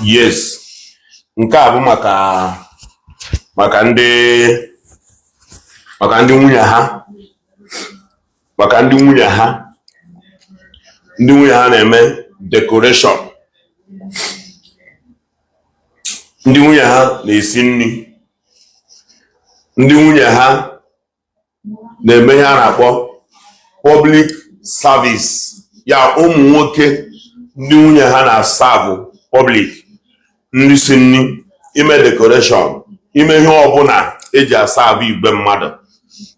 Yes, nke a bụ maka ndị nwunye ha, ndị nwunye ha na-eme decoration, ndị nwunye ha na-esi nri, ndị nwunye ha na-eme ihe a na-akpọ public service, ya ụmụ nwoke ndị nwunye ha na-asabụ public nri, si nri, ime decoration, ime ihe ọbụla eji asabụ igwe mmadụ,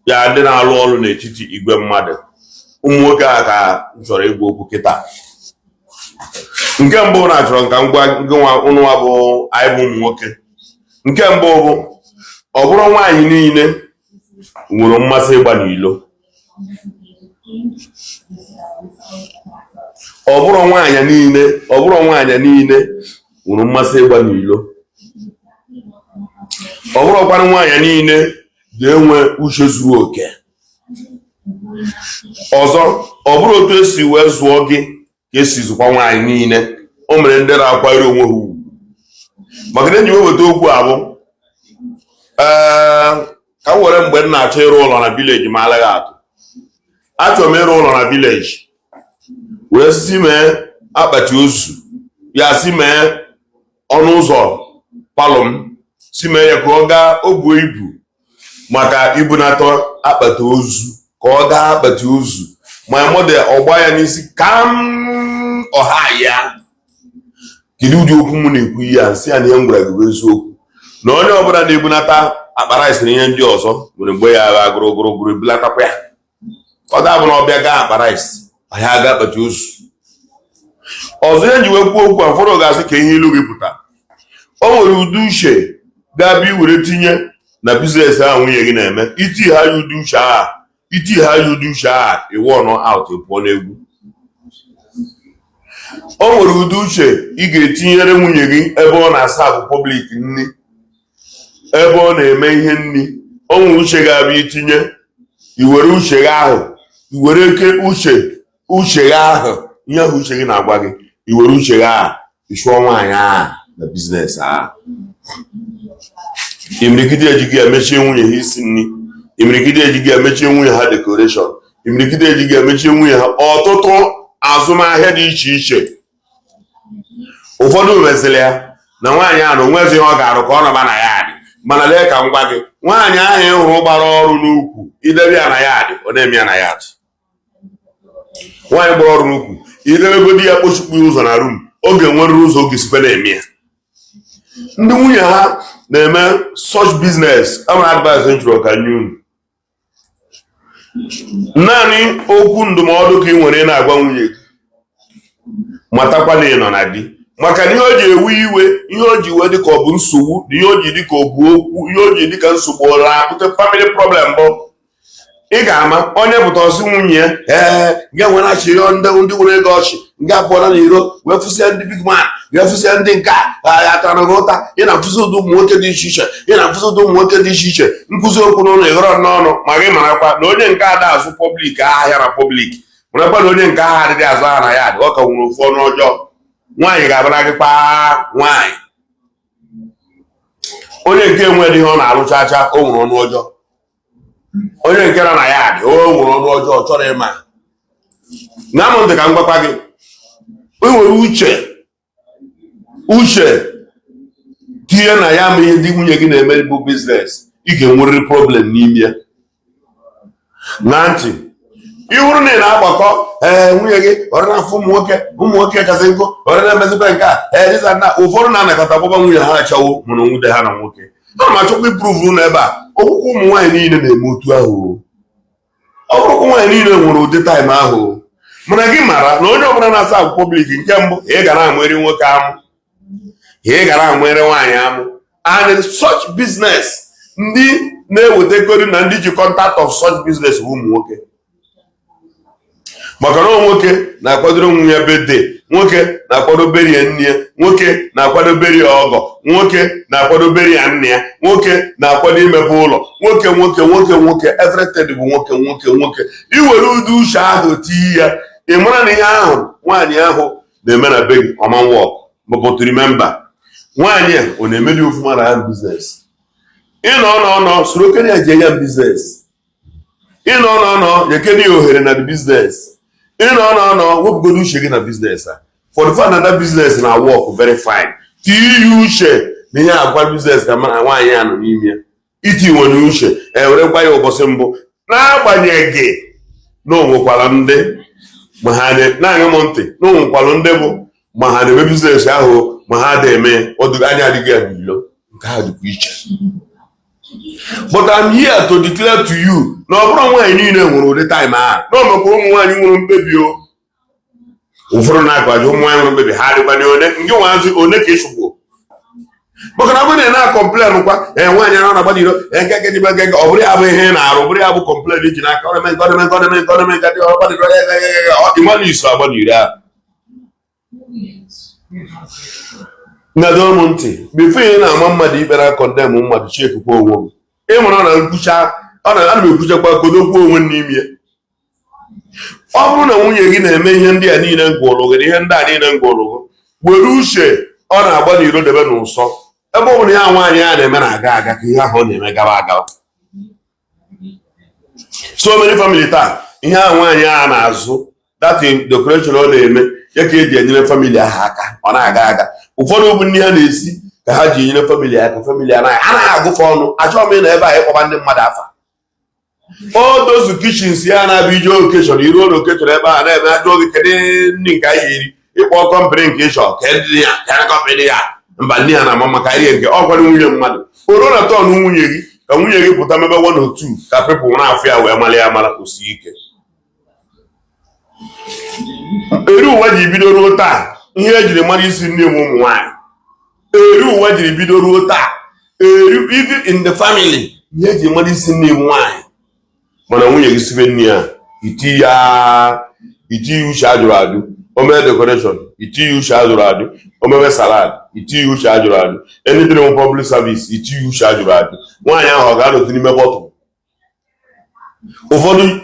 ya ndị na-alụ ọrụ n'etiti igwe mmadụ. Ụmụ nwoke a ka chọrọ ịgwa okwu kịta. Nke mbụ na achọrọ nka ngwa ụnụnwa bụ anyị bụ ụmụ nwoke. Nke mbụ bụ ọ bụrụ nwaanyị niile nwere mmasị ịgba n'ilo. Ọ bụrụ nwaanyị niile nwere mmasị ịgba n'ilo. Ọ bụrụkwanụ nwaanyị niile ga-enwe uche zuru oke. Ọzọ, ọ bụrụ otu esi wee zụọ gị ka esi zụkwa nwaanyị niile. O mere ndị na-akwanyere onwe ha ugwu. Maka na enyi weweta okwu abụ ka m were mgbe m na-achọ ịrụ ụlọ na vileji ma alaghị atụ. Achọrọ m ịrụ ụlọ na vileji wee si mee akpati ozu, ya si mee ọnụ ụzọ palọ m, si mee ya ka ọ gaa o buo ibu maka ibunata akpati ozu, ka ọ gaa akpati ozu ma model ọgba ya n'isi kam ọha ya. Kedu ụdị okwu m na-ekwu ihe a? Nsị ya na ihe m gwara gị bụ eziokwu, na onye ọbụla na-ebunata akpara isi na ihe ndị ọzọ nwere mgbe ya agha gụrụgụrụ ebulatakwa ya. Ọ ga-abụ na ọbịa gaa akpara isi ahịa aga akpati ozu. Ọzọ ya ji wee kwuo okwu a, ụfọdụ ga-asị ka ihe ilu gị pụta. O nwere ụdị uche ga-abịa iwere tinye na biznes ahụ nwunye gị na-eme. Iti ha ya ụdị uche a iwu ọnụ out pụọ n'egwu. O nwere ụdị uche ị ga-etinyere nwunye gị ebe ọ na-asa abụ public nri, ebe ọ na-eme ihe nri. O nwere uche ga-abịa itinye, iwere uche gị ahụ, iwere eke uche gị ahụ, ihe ahụ uche gị na-agwa gị, iwere uche gị ahụ ịchụọ nwaanyị ahụ na biznes ahụ. Imirikiti ejighị emechie nwunye ha isi nri, imirikiti ejighị emechie nwunye ha decoration, imirikiti ejighị emechie nwunye ha ọtụtụ azụmahịa dị iche iche. Ụfọdụ mezili ya na nwaanyị ahụ na onwezi ihe ọ ga-arụ ka ọ nọba na ya adị, mana lee ka m gwa gị, nwaanyị ahụ ị hụrụ gbara ọrụ n'ukwu, idebe ya na ya adị, ọ na-eme ya na ya adị. Nwaanyị gbara ọrụ n'ukwu, idebegodi ya kpochikpu ụzọ na rum, ọ ga-enwere ụzọ oge sikwe na-eme ya. Ndị nwunye ha na-eme such business, ama advice njụrụ ka nye unu. Naanị okwu ndụmọdụ ka ị nwere na-agwa nwunye gị, matakwa na ị nọ na di. Maka na ihe o ji ewe iwe, ihe o ji wee dịka ọ bụ nsogbu, ihe o ji dịka ọ bụ okwu, ihe o ji dịka nsogbu ọ na-akpụta family problem bụ ị ga-ama onye pụta ọsị nwunye ya nga nwere achị ndị nwere ego ọchị nga pụọla n'iro wee fụsịa ndị big man, wee fụsịa ndị nke a atara gị ụta. Ị na-afụsị ụdị ụmụ nwoke dị iche iche, nkụzi okwu n'ụlọ ịghọrọ n'ọnụ. Ma gị marakwa na onye nke ada azụ public ahịa na public, marakwa na onye nke ahụ adịghị azụ aha na ya adị, ọ ka nwere ofu ọnụ ọjọọ. Nwaanyị ga-abara gị kpaa nwaanyị. Onye nke nwere ihe ọ na-alụchacha, o nwere ọnụ ọjọọ. Onye nke nọ na ya adị, o nwere ọnụ ọjọọ, chọrọ ịma. Na m ntị ka m gwakwa gị, o nwere uche tinye na ya ma ihe ndị nwunye gị na-eme bụ biznes, ị ga-enwerịrị problem n'ime ya. Na ntị ịhụrụ na ị na-agbakọ nwunye gị ọrụ na-afụ ụmụ nwoke kasị nkụ, ọrụ na-emezikwa nke a dịza na ụfọdụ na-anakọta ọgbụgba nwunye ha achawo mụrụ nwude ha na nwoke. Ana m achọkwa ipruvuru n'ebe a, ọkwụkwọ ụmụ nwaanyị niile na-eme otu ahụ. Ọ bụrụkwa nwaanyị niile nwere ụdị taịm ahụ. Mana gị mara na onye ọbụla na-asa abụ public, nke mbụ ị ga na-amụeri nwoke amụ, ị ga na-amụeri nwaanyị amụ. And such business, ndị na-ewetakori na ndị ji contact of such business bụ ụmụ nwoke. Maka na nwoke na-akwadoro nwunye ya birthday, nwoke na-akwado beri ya nne ya, nwoke na-akwado beri ya ọgọ, nwoke na-akwado beri ya nne ya, nwoke na-akwado imepe ụlọ, nwoke everything bụ nwoke. Iwere ụdị uche ahụ tii ya, ị mara na ihe ahụ nwaanyị ahụ na-eme na be gị ọma work. But remember, nwaanyị a ọ na-emeli ofuma na ya biznes ịnọ soro okenye ya je ya biznes ịnọ nyekene ya ohere na biznes ịnọ wepụgodo uche gị na biznes a for the fact that biznes na work very fine ka iyi uche na ihe agwa biznes ka mana nwaanyị a nọ n'ime ya iti nwere uche were gwa ya ụbọchị mbụ n'agbanyeghị na onwekwara ndị ma ha na-aṅa m ntị na onwekwara ndị bụ ma ha na-eme biznes ahụ ma ha na-eme anya adịghị ya n'ilo nke ha dịkwa iche. But I'm here to declare to you na ọ bụrụ nwaanyị niile nwere ụdị taịm ahụ na ọmekwa ụmụ nwaanyị nwere mkpebi o ụfọdụ na-akwaji ụmụ nwaanyị nwere mkpebi ha dịkwa n'one nke nwaazị one ka ịchụgbu maka na abụrụ na-akọmplen kwa nwaanyị ahụ na-agbadiro nke ọ bụrụ ya bụ ihe na-arụ bụrụ ya bụ kọmplen iji n'aka ịmanụ iso agbadiri ahụ nado m ntị bifo ihe na-ama mmadụ ikpe na kọndem mmadụ chiekukwa onwe m ịmụrụ na nkwucha ana m ekwuchakwa kodokwu onwe n'ime ya ọ bụrụ na nwunye gị na-eme ihe ndị a niile ngwụlụgị ihe ndị a niile ngwụlụgị were uche ọ na-agba n'iro debe n'ụsọ ebe ọ bụrụ ya nwaanyị a na-eme na-aga aga ka ihe ahụ ọ na-eme gaba aga so many family taa ihe a nwaanyị a na-azụ dati decoration ọ na-eme ya ka eji enyere famili ahụ aka ọ na-aga aga ụfọdụ bụ ndị ha na-esi ka ha ji enyere famili aka famili anaghị agụfe ọnụ achọghị m na ebe a ịkpọba ndị mmadụ afa o dozu kichin si ya na-abịa ije okechọn iruo na okechọn ebe a na-eme ajọ oge kedụ ndị nke anyị eri ịkpọ kọmpanị nke ịchọ kedị ya ka kọmpanị ya mba ndị ya na-ama maka ihe nke ọ gwara nwunye mmadụ oro na tọn nwunye gị ka nwunye gị pụta mebe 1 or 2 ka pepụl na-afụ ya wee mara ya mara kwụsị ike eri ụwa ji bido ruo taa ihe ejiri mara isi nne m ụmụ nwaanyị eri ụwa jiri bido ruo taa even in the family ihe eji mara isi nne m nwaanyị mana nwunye gị sibe nne ya iti ya uche ajụrụ ajụ omee decoration iti ya uche ajụrụ ajụ omebe salad iti ya uche ajụrụ ajụ anything public service iti ya uche ajụrụ ajụ nwaanyị ahụ ọ ga-anọtụ n'ime bọtụl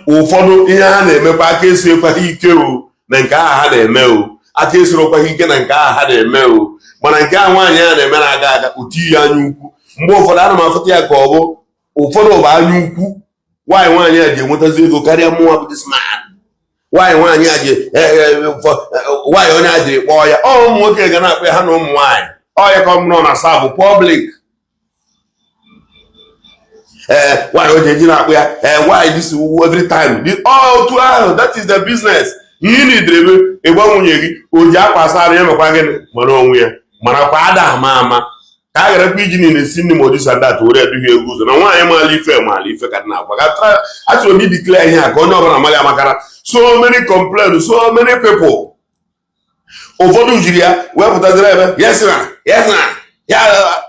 ụfọdụ ihe ha na-emekwa aka esiekwaghị ike o na nke ahụ ha na-eme o aka esorokwaghị ike na nke ahụ ha na-eme o mana nke ahụ nwaanyị a na-eme na-aga aga oti ya anya ukwu mgbe ụfọdụ ana m afụta ya ka ọ bụ ụfọdụ bụ anya ukwu nwaanyị a ji enwetazi ego karịa mụnwa bụ this man nwaanyị a ji nwaanyị onye a jiri kpọọ ya ụmụ nwoke ga na-akpọ ya ha na ụmụ nwaanyị ọya ka ọ nọ na sabụ public nwaanyị oji eji na-akpụ ya why this every time otu ahụ that is the business ihe na-edere ebe ịgwa nwunye gị o ji akwasara ya mekwa gịnị mara onwe ya marakwa ada ama ka a garakwa iji niile si ndị modisandat were eduhie egwu ụzọ na nwaanyị maala ife ka na agwa achọrọ m idikle ihe a ka onye ọbụla mara ya makara so many complain so many people ụfọdụ jiri ya wee pụtaziri ebe yes na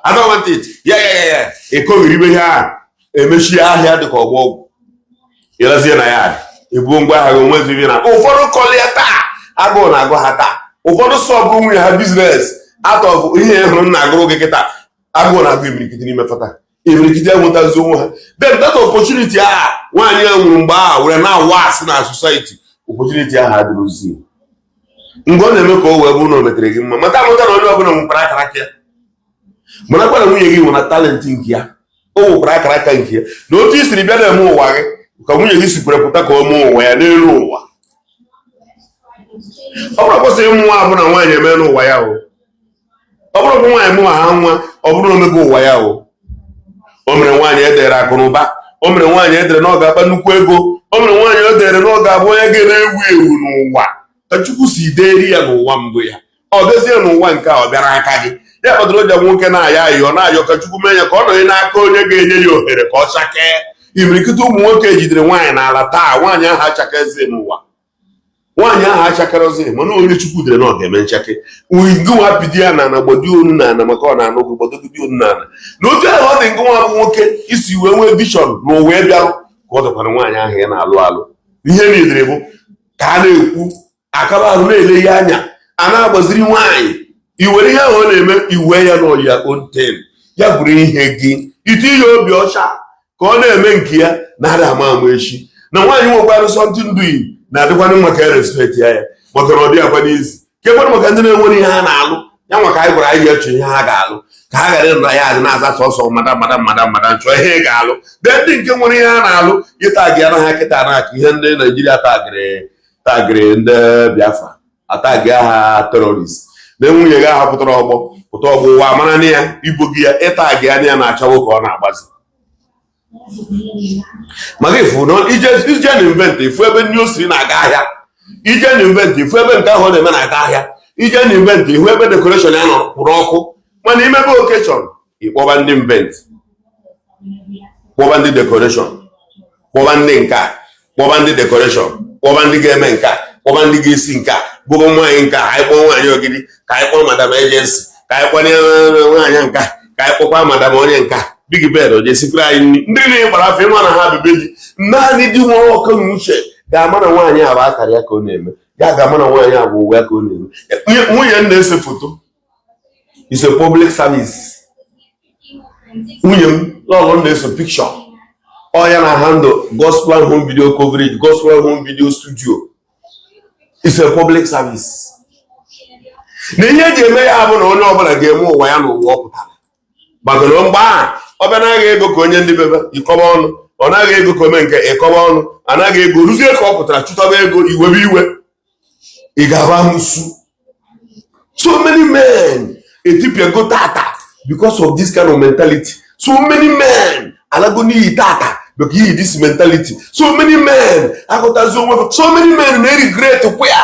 I don't want it ya ekoghiribe ihe ahụ emechie ahịa dịka ọgwụ ọgwụ ịrazie na ya ebuo ngwa ahịa onwezivi na ụfọdụ kọlịa taa agụụ na-agụ ha taa ụfọdụ sọbụ nwunye ha biznes atọ ihe hụrụ m na-agụrụ gị kịta agụụ na-agụ imirikiti n'ime fata imirikiti enwetazi onwe ha then that opportunity a nwaanyị a nwụrụ mgbe ahụ were na-awa asị na society opportunity ahụ adịrụzi mgbe ọ na-eme ka o wee bụrụ na o metere gị mma mata amụta na onye ọbụla nwekwara akara aka ya marakwa na nwunye gị nwere talenti nke ya o nwekwara akara aka nke ya na otu i siri bịa na-eme ụwa gị ka nwunye gị sikwere pụta ka o mee ụwa ya n'elu ụwa ọ bụrụ kwụsịrị ịmụ nwa abụ na nwaanyị eme n'ụwa ya o ọ bụrụ bụ nwaanyị mụwa ha nwa ọ bụrụ na omego ụwa ya o mere nwaanyị edere akụ na ụba o mere nwaanyị edere na ọ ga-akpa nnukwu ego o mere nwaanyị edere na ọ ga-abụ onye ga-ewu ewu n'ụwa ka Chukwu si deri ya n'ụwa mbụ ya ọ dozie n'ụwa nke a ọ bịara aka gị ya kpatara ụja nwoke na-ayọ ayọ na-ayọ ka Chukwu mee ya ka ọ nọghị n'aka onye ga-enye ya ohere ka ọ chakee imirikịta ụmụ nwoke jidere nwaanyị n'ala taa nwaanyị ahụ achakazie n'ụwa nwaanyị ahụ achakarozi mana onye Chukwu dere na ọ ga-eme nchake ngụnwa pidi ya na gbado onu na ana maka ọ na-anụ gị gbadogide onu na ana na otu ahụ ọ dị ngụnwa bụ nwoke isi wee nwee bishọn na ụwa bịarụ ka ọ dịkwara nwaanyị ahụ ya na-alụ alụ ihe niile bụ ka a na-ekwu akaba ahụ na-ele ya anya a na-agbaziri nwaanyị iwere ihe ahụ ọ na-eme iwe ya na ọya oten ya bụrụ ihe gị ite ihe obi ọcha ka ọ na-eme nke ya na-ada ama echi na nwaanyị nwekwarụ sọntị ndụ iyi na-adịkwanụ maka respect ya maka na ọ dị akwa n'isi kekwanụ maka ndị na-enwere ihe ha na-alụ ya nwa ka anyị gwara anyị eche ihe ha ga-alụ ka ha ghara ịnọ ya adị na-aza sọsọ madam chọọ ihe ị ga-alụ de ndị nke nwere ihe ha na-alụ ịta gị anaghị kịta aka ihe ndị Naijiria tagịrị ndị Biafra atagị ha terọrist na nwunye gị aha pụta ọgbọ ụwa mara na ya ibu gị ya ịta gị anya ya na-acha nwoke ọ na-agbazi maka ifu ije na invent ifu ebe ndị o siri na-aga ahịa ije na invent ifu ebe nke ahụ ọ na-eme na-aga ahịa ije na invent ihu ebe dekoreshọn ya nọ kwụrụ ọkụ mana imebe okechọn ịkpọba ndị invent kpọba ndị dekoreshọn kpọba ndị nka kpọba ndị dekoreshọn kpọba ndị ga-eme nka kpọba ndị ga-esi nka bụgo nwaanyị nka anyị kpọọ nwaanyị ogidi ka anyị kpọọ madam ejensi ka anyị kpọọ nwaanyị nka ka anyị kpọkwa madam onye nka big bed o jesikwara anyị nri ndị niile gbara afọ ịma na ha bebe ji naanị di nwere ọkụ na uche ga-ama na nwaanyị a bụ akara ya ka ọ na-eme ya ga-ama na nwaanyị a bụ uwe ya ka ọ na-eme nwunye m na-ese foto is a public service nwunye m lọlọ na-ese picture ọ ya na handle gospel home video coverage gospel home video studio is a public service na ihe eji eme ya bụ na onye ọbụla ga-eme ụwa ya na ụwa ọ pụtara maka na mgbe ahụ ọ bịa naghị ego ka onye ndị bebe ịkọba ọnụ ọ naghị ego ka ome nke ịkọba ọnụ anaghị ego ruzie ka ọ pụtara chụtaba ego iwebe iwe ị ga-aba nsu so many men etipiago tata because of this kind of mentality so many men alago n'iyi tata because he this mentality so many men agụtazi onwe so many men na-regret kwya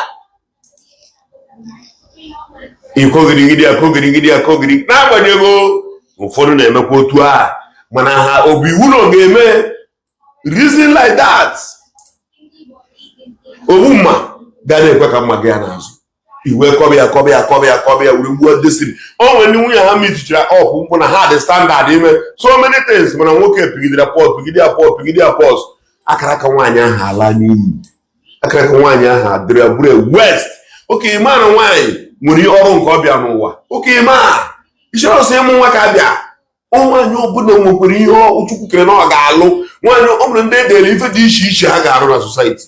akọgirigidi n'agbanyeghị ụfọdụ na-emekwa otu a mana ha obi iwu na ọ ga-eme reason like that ogbumma ga na-ekwe ka mma gị ya n'azụ iwe kọbịa were gbuo desiri o nwere ndị nwunye ha mitichara ọpụ mkpụ na ha dị standard ime so many things mana nwoke pigidere pigide apọs akara aka nwaanyị ahụ ala n'iyi akara aka nwaanyị ahụ adịrị bụrụ west oke ime na nwaanyị nwere ọrụ nke ọbịa n'ụwa oke ime ịchọrọ ọsọ ịmụ nwa ka abịa nwaanyị ọbụla nwekwara ihe Chukwu kere na ọ ga-alụ nwaanyị ọ bụrụ ndị edere ife dị iche iche ha ga-arụ na society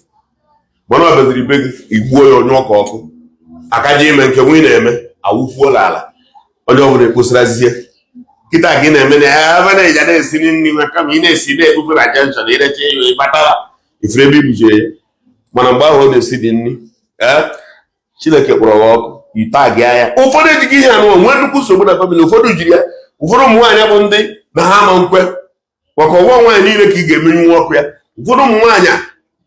mana ọ beziri ibe gị igbuo ya onye ọka ọkụ aka ji ime nke nwunye na-eme awụfuola ala onye ọbụla ekposirazie kịta gị na-eme na ya ebe na-eja na-esiri nri nwa kama ị na-esi na-ebufe na jenshọn irecha ya ịbatara ifere ebe ibuje ya mana mgbe ahụ ọ na-esi dị nri Chineke kpọrọ ya ọkụ itagi ya ụfọdụ ejighị ihe anụ nwee nnukwu nsogbu na famili ụfọdụ jiri ya ụfọdụ ụmụ nwaanyị bụ ndị na ha ama nkwe maka ọgwọ nwaanyị niile ka ị ga-emenyu ọkụ ya ụfọdụ ụmụ nwaanyị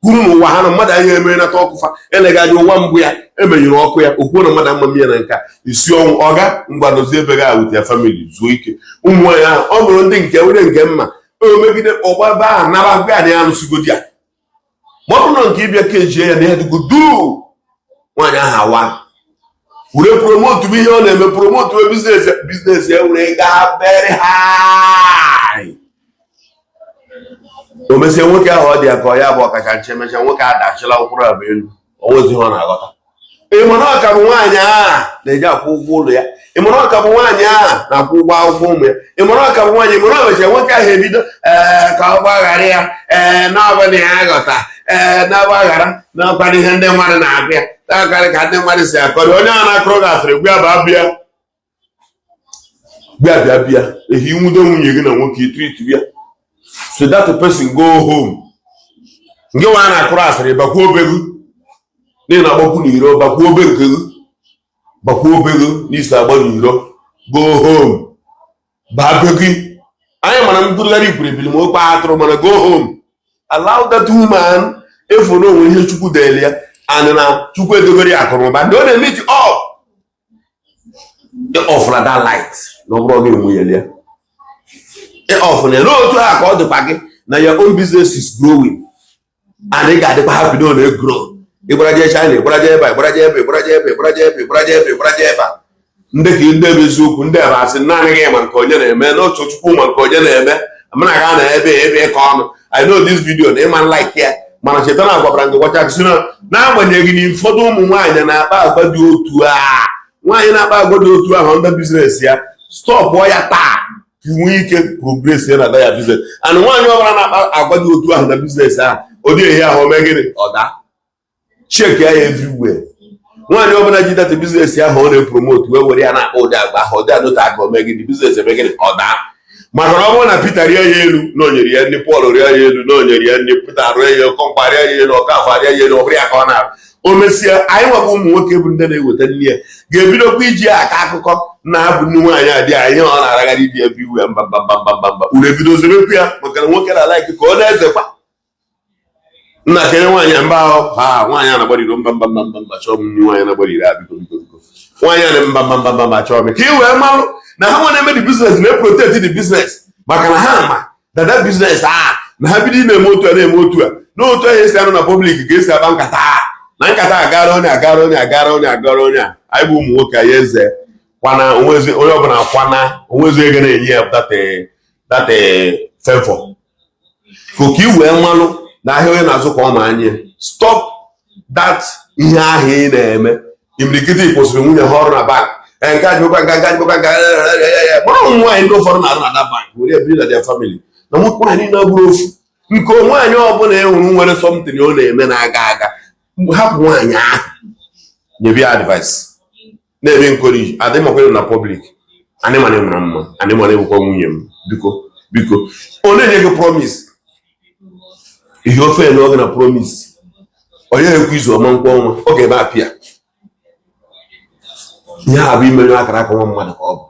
kwuru n'ụwa ha na mmadụ anyị emere nata ọkụfa eleghị anya ụwa mbụ ya emenyere ọkụ ya okwuo na mmadụ ama ya na nka isi ọnwụ ọga mgbadozi ebe ga wute ya famili zuo ike ụmụ nwaanyị ahụ ọ bụrụ ndị nke nwere nke mma o megide ọgbaba ahụ naba gwa ya na ya nụsigodi ya ma ọ bụrụ na nke ịbịa ka ejie ya na ya dịgodu nwaanyị ahụ awa were promotu bụ ihe ọ na-eme promotu biznes ya were gaa very high o mesie nwoke ahụ ọ dị ya ka ọ ya bụ ọkacha nche mecha nwoke a dachila ụkwụrụ abụ elu onwezi ihe ọ na-aghọta ịmana ọka bụ nwaanyị a na-eji akwụ ụgwọ ụlọ ya ịmana ọka bụ nwaanyị a na-akwụ ụgwọ akwụkwọ ụmụ ya ịmana ọka bụ nwaanyị ịmana omecha nwoke ahụ ebido ka ọ gbaghara ya n'ọbụla ya aghọta na-agbaghara n'ọkwana ihe ndị mmadụ na-agụ ya na-akarị ka ndị mmadụ si akọrị onye a na-akọrọ gasịrị bịa ehi nwudo nwunye gị na nwoke itrit bịa so that person go home nke nwa na-akọrọ asịrị bakwa obego n'ihi na agbakwu n'iro bakwa obe nke gị bakwa obego n'isi agba n'iro go home baa be gị anyị mana mbụlarị ikwuribili ma okpe atụrụ mana go home allow that woman efu na onwe ihe Chukwu dele ya and na Chukwu edobere ya akụrụba ndị ọ na-emeti ọfụla that light na ọ bụrụ gị enwe ya ọfụla n'otu a ka ọ dịkwa gị na your own business is growing and ị ga-adịkwa happy na ọ na-egro ịgbaraje China ịgbaraje ebe ndị ka ndị ebe eziokwu ndị ebe asị naanị gị ma nke onye na-eme n'otu Chukwu ma nke onye na-eme amana ga na ebe ịkọ ọnụ I know this video na ịma like ya mana chetana agwabara gị gwacha gị na n'agbanyeghị na ụfọdụ ụmụ nwaanyị na-akpa agwa dị otu a nwaanyị na-akpa agwa dị otu ahụ ndị biznes ya stọpụọ ya taa inwe ike progress ya na ya biznes and nwaanyị ọbụla na-akpa agwa dị otu ahụ na biznes ahụ ọ dị ehi ahụ mee gịnị ọ da check ya everywhere nwaanyị ọbụla ji data biznes ahụ ọ na-epromote wee were ya na-akpọ ụdị agba ahụ ụdị anụta aka omegide biznes emegide ọ daa maka na ọ bụrụ na Peter rie ya elu na onyere ya ndị Pọl rie ya elu na onyere ya ndị Peter rịa ya kọmpa rịa ya elu Ọkafọ rịa ya elu ọ bụrụ ya ka ọ na-arụ o mesịa anyị nwabụ ụmụ nwoke bụ ndị na-eweta nne ya ga-ebidokwa iji aka akụkọ na-abụ nne nwaanyị adị anyị ọ na-aragharị dị ebe iwe mbambambambamba uru ebidozirokwu ya maka na nwoke na-alaiki ka ọ na-ezekwa nna kere nwaanyị mba ahụ ha nwaanyị a na-agbariro mbambambamba chọọ m nwaanyị na-agbariri a biko nwaanyị a na mbambambamba chọọ m ka ị wee malụ na ha nwa na-eme the business na-eprotect the business maka na ha ma dada business na ha bido na-eme otu a na-eme otu a n'otu ahụ esi anụ na public ga-esi aba nkata na nkata agara onye agara onye agara onye agara onye a anyị bụ ụmụ nwoke anyị eze kwana onye ọbụla kwana onwezi ego na-enye ya date favor ka ị wee malụ na ahịa onye na-azụ ka ọ ma anya stop that ihe ahụ ị na-eme imirikiti kwụsịrị nwunye ha ọrụ na bank nke ajibekwa mara nwaanyị ndị ụfọdụ na-arụ na that bank were ebiri na their family na nwaanyị na-abụrụ ofu nke nwaanyị ọbụla enwere nwere something ọ na-eme na-aga aga hapụ nwaanyị ahụ nyebe ya advice na-eme encourage adị makwere na public anyị mana mara mma anyị mana ebukwa nwunye m biko ọ na-enye gị promise ihe ofe na oge na promise onye ekwu izu ọma nkwa ọnwa ọ ga-ebe apịa ihe a bụ imenye akara aka nwa mmadụ ka ọ bụ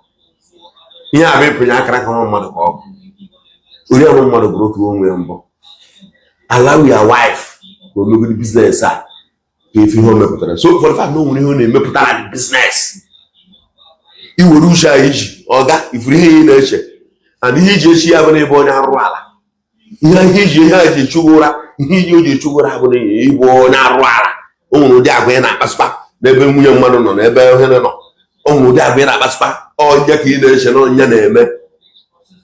ihe a bụ ịpụnye akara aka nwa mmadụ ka ọ bụ ori ọnwa mmadụ bụrụ oke onwe ya mbụ allow your wife ka o megide biznes a ka efe ihe o mepụtara so for the fact na o nwere ihe ọ na-emepụta na biznes iwere uche anyị ji ọga ifuru ihe ị na-eche and ihe iji echi ya bụ na ebe onye arụ ala ihe iji ihe a ji echugha ụra ihe iji o ji echugha ụra bụ na ịbụ onye arụ ala o nwere ụdị agwa ị na-akpasịkpa n'ebe nwunye mmadụ nọ n'ebe ohere nọ o nwere ụdị agwa ị na-akpasịkpa ọnya ka ị na-eche na ọnya na-eme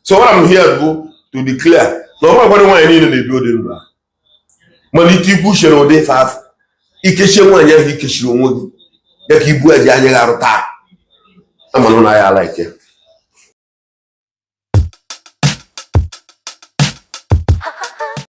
so what I'm here bụ to declare na ọ bụrụ nwaanyị niile na-ebi ụdị ndụ a malite ikwu uchere ụdị ife afọ ikechie nwaanyị ahụ ikechiri onwe gị ya ka ibu eji anya gị arụ taa amanụ na ya ala ike